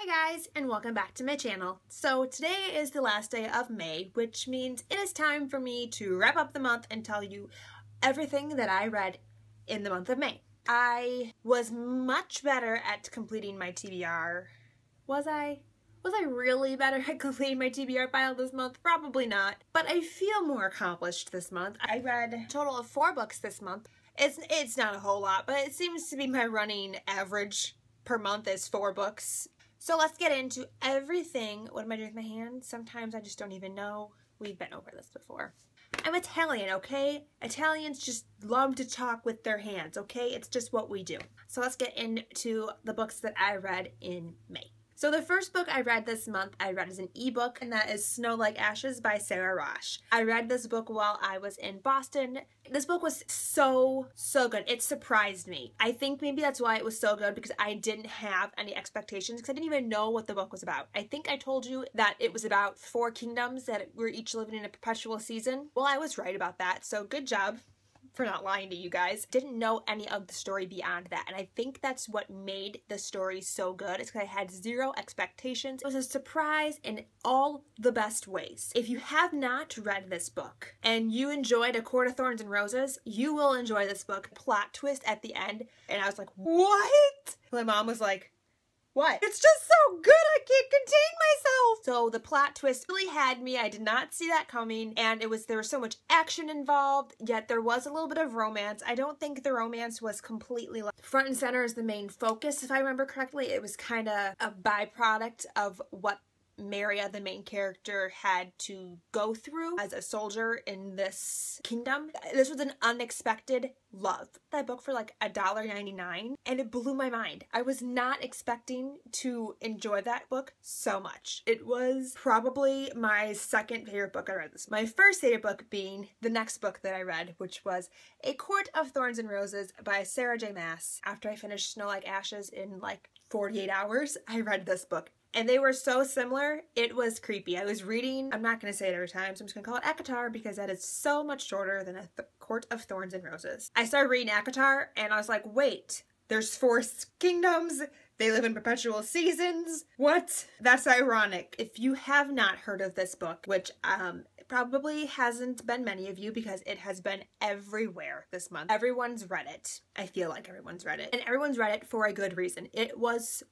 Hey guys, and welcome back to my channel. So today is the last day of May, which means it is time for me to wrap up the month and tell you everything that I read in the month of May. I was much better at completing my TBR. Was I? Was I really better at completing my TBR file this month? Probably not, but I feel more accomplished this month. I read a total of 4 books this month. It's not a whole lot, but it seems to be my running average per month is 4 books. So let's get into everything. What am I doing with my hands? Sometimes I just don't even know. We've been over this before. I'm Italian, okay? Italians just love to talk with their hands, okay? It's just what we do. So let's get into the books that I read in May. So the first book I read this month, I read as an ebook, and that is Snow Like Ashes by Sara Raasch. I read this book while I was in Boston. This book was so good. It surprised me. I think maybe that's why it was so good, because I didn't have any expectations, because I didn't even know what the book was about. I think I told you that it was about 4 kingdoms that were each living in a perpetual season. Well, I was right about that, so good job for not lying to you guys. Didn't know any of the story beyond that, and I think that's what made the story so good. It's because I had 0 expectations. It was a surprise in all the best ways. If you have not read this book and you enjoyed A Court of Thorns and Roses, you will enjoy this book. Plot twist at the end, and I was like, what? My mom was like, what? It's just so good, I can't contain myself. So the plot twist really had me. I did not see that coming, and there was so much action involved, yet there was a little bit of romance. I don't think the romance was completely front and center as the main focus, if I remember correctly. It was kind of a byproduct of what Maria, the main character, had to go through as a soldier in this kingdom. This was an unexpected love. That book for like $1.99, and it blew my mind. I was not expecting to enjoy that book so much. It was probably my second favorite book I read this. My first favorite book being the next book that I read, which was A Court of Thorns and Roses by Sarah J. Maas. After I finished Snow Like Ashes in like 48 hours, I read this book. And they were so similar, it was creepy. I was reading, I'm not going to say it every time, so I'm just going to call it ACOTAR because that is so much shorter than A Court of Thorns and Roses. I started reading ACOTAR and I was like, wait, there's 4 kingdoms, they live in perpetual seasons, what? That's ironic. If you have not heard of this book, which probably hasn't been many of you because it has been everywhere this month. Everyone's read it. I feel like everyone's read it. And everyone's read it for a good reason. It was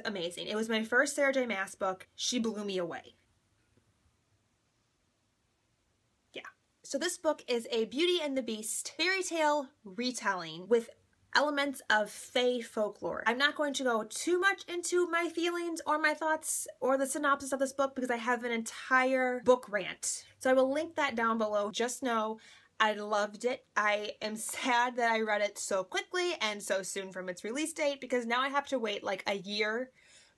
amazing. It was my first Sarah J. Maas book. She blew me away. Yeah. So this book is a Beauty and the Beast fairy tale retelling with elements of fae folklore. I'm not going to go too much into my feelings or my thoughts or the synopsis of this book because I have an entire book rant. So I will link that down below. Just know I loved it. I am sad that I read it so quickly and so soon from its release date because now I have to wait like a year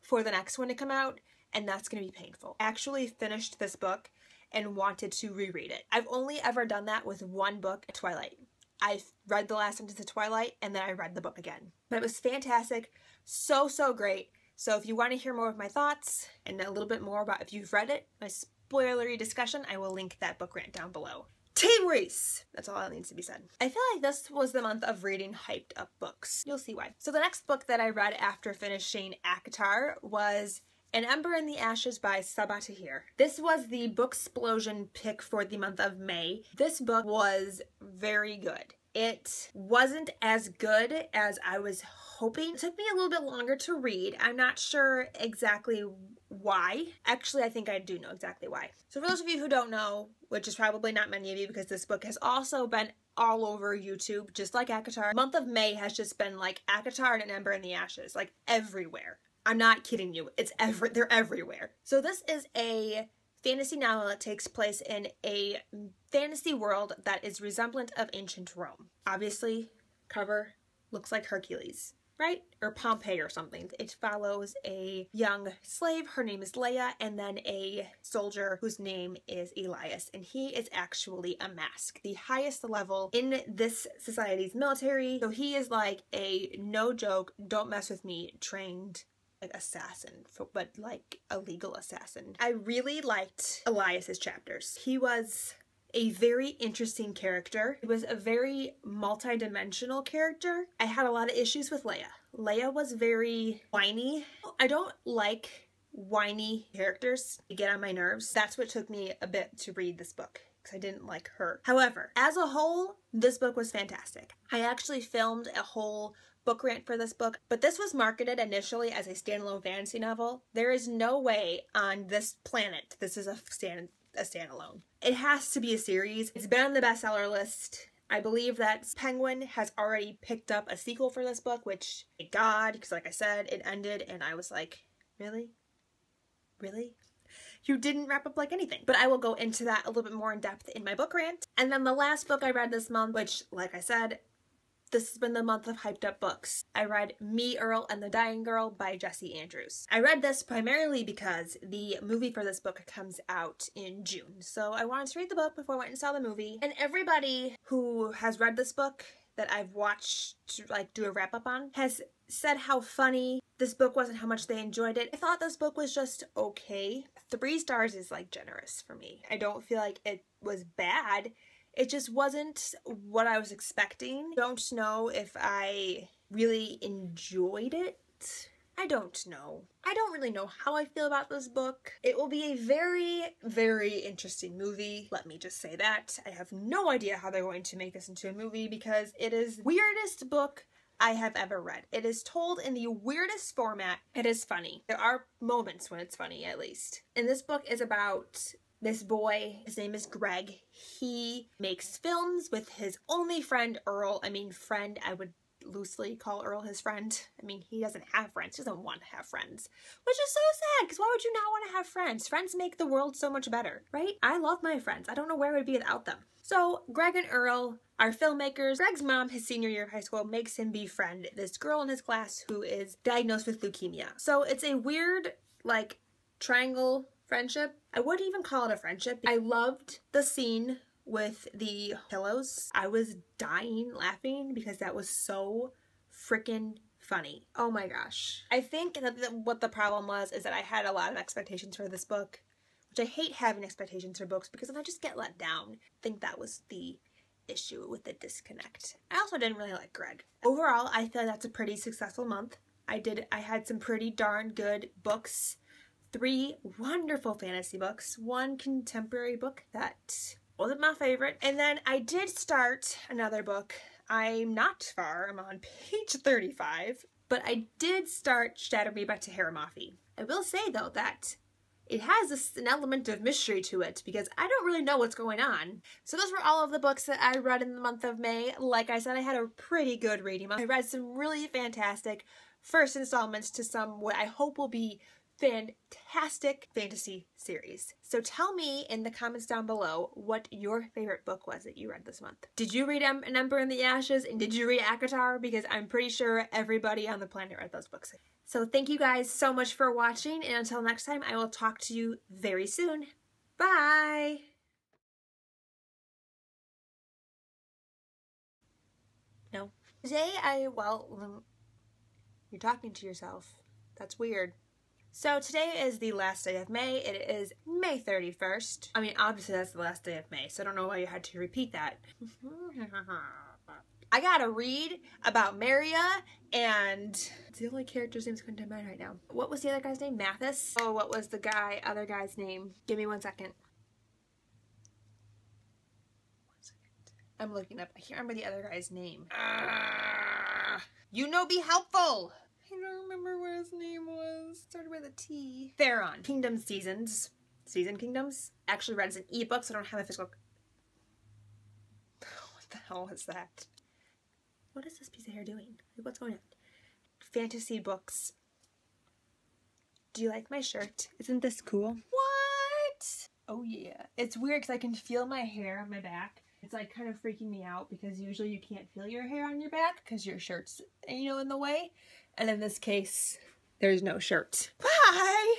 for the next one to come out, and that's going to be painful. I actually finished this book and wanted to reread it. I've only ever done that with one book, Twilight. I read the last sentence of Twilight and then I read the book again. But it was fantastic. So great. So if you want to hear more of my thoughts and a little bit more about if you've read it, my spoilery discussion, I will link that book rant down below. Team Race! That's all that needs to be said. I feel like this was the month of reading hyped up books. You'll see why. So the next book that I read after finishing ACOTAR was An Ember in the Ashes by Sabaa Tahir. This was the Booksplosion pick for the month of May. This book was very good. It wasn't as good as I was hoping. It took me a little bit longer to read. I'm not sure exactly why. Actually, I think I do know exactly why. So for those of you who don't know, which is probably not many of you because this book has also been all over YouTube, just like ACOTAR. The month of May has just been like ACOTAR and An Ember in the Ashes, like everywhere. I'm not kidding you. They're everywhere. So this is a fantasy novel that takes place in a fantasy world that is resemblant of ancient Rome. Obviously, cover looks like Hercules, right? Or Pompeii or something. It follows a young slave, her name is Leia, and then a soldier whose name is Elias, and he is actually a mask, the highest level in this society's military. So he is like a no joke, don't mess with me, trained like assassin, but like a legal assassin. I really liked Elias's chapters. He was a very interesting character. It was a very multi-dimensional character. I had a lot of issues with Leia. Leia was very whiny. I don't like whiny characters. They get on my nerves. That's what took me a bit to read this book, because I didn't like her. However, as a whole, this book was fantastic. I actually filmed a whole book rant for this book, but this was marketed initially as a standalone fantasy novel. There is no way on this planet this is a standalone. It has to be a series. It's been on the bestseller list. I believe that Penguin has already picked up a sequel for this book, which, thank God, because like I said, it ended and I was like, really? Really? You didn't wrap up like anything. But I will go into that a little bit more in depth in my book rant. And then the last book I read this month, which, like I said, this has been the month of hyped up books. I read Me, Earl, and the Dying Girl by Jessie Andrews. I read this primarily because the movie for this book comes out in June. So I wanted to read the book before I went and saw the movie. And everybody who has read this book that I've watched like do a wrap up on has said how funny this book was and how much they enjoyed it. I thought this book was just okay. 3 stars is like generous for me. I don't feel like it was bad. It just wasn't what I was expecting. Don't know if I really enjoyed it. I don't know. I don't really know how I feel about this book. It will be a very, very interesting movie. Let me just say that. I have no idea how they're going to make this into a movie because it is the weirdest book I have ever read. It is told in the weirdest format. It is funny. There are moments when it's funny, at least. And this book is about this boy. His name is Greg. He makes films with his only friend, Earl. I mean, friend, I would loosely call Earl his friend. I mean, he doesn't have friends. He doesn't want to have friends, which is so sad, because why would you not want to have friends? Friends make the world so much better, right? I love my friends. I don't know where I would be without them. So Greg and Earl are filmmakers. Greg's mom, his senior year of high school, makes him befriend this girl in his class who is diagnosed with leukemia. So it's a weird, like, triangle friendship. I wouldn't even call it a friendship. I loved the scene with the pillows. I was dying laughing because that was so freaking funny. Oh my gosh. I think that what the problem was is that I had a lot of expectations for this book, which I hate having expectations for books because then I just get let down. I think that was the issue with the disconnect. I also didn't really like Greg. Overall, I feel like that's a pretty successful month. I had some pretty darn good books. 3 wonderful fantasy books, 1 contemporary book that wasn't my favorite, and then I did start another book. I'm not far, I'm on page 35, but I did start Shadow Me by Tahir. I will say though that it has an element of mystery to it because I don't really know what's going on. So those were all of the books that I read in the month of May. Like I said, I had a pretty good reading month. I read some really fantastic first installments to some what I hope will be fantastic fantasy series. So tell me in the comments down below what your favorite book was that you read this month. Did you read An Ember in the Ashes, and did you read ACOTAR? Because I'm pretty sure everybody on the planet read those books. So thank you guys so much for watching, and until next time, I will talk to you very soon. Bye! No. Today you're talking to yourself. That's weird. So today is the last day of May. It is May 31st. I mean, obviously that's the last day of May, so I don't know why you had to repeat that. I gotta read about Maria, and it's the only character's name's coming to mind right now. What was the other guy's name? Mathis? Oh, what was the other guy's name? Give me 1 second. 1 second. I'm looking up. I can't remember the other guy's name. You know, be helpful! I don't remember what his name was. Started with a T. Theron. Kingdom Seasons. Season Kingdoms. Actually read as an ebook, so I don't have a physical. What the hell was that? What is this piece of hair doing? What's going on? Fantasy books. Do you like my shirt? Isn't this cool? What? Oh yeah. It's weird because I can feel my hair on my back. It's like kind of freaking me out because usually you can't feel your hair on your back because your shirt's, in the way. And in this case, there's no shirt. Bye!